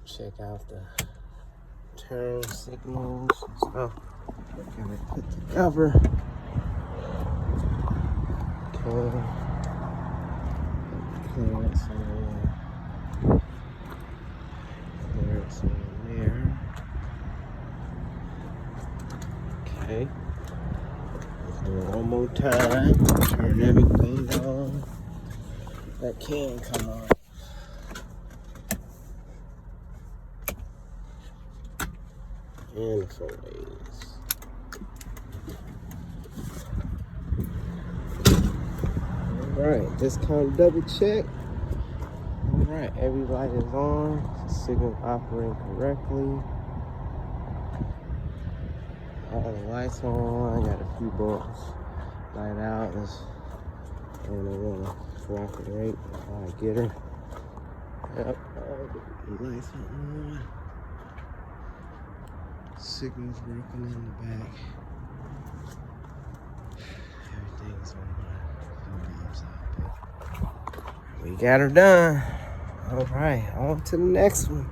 Check out the turn signals and stuff. Gotta put the cover. Okay. Clearance on there. Clearance on there. Okay. Do it one more time. Turn everything on. That can come on. And the ways. Alright, just kind of double check. Alright, every light is on. Signal operating correctly. All the lights are on. I got a few bulbs light out. And I want to cooperate before I get her. Yep, all the lights are on. Signals working in the back. Everything's on. We got her done. All right, on to the next one.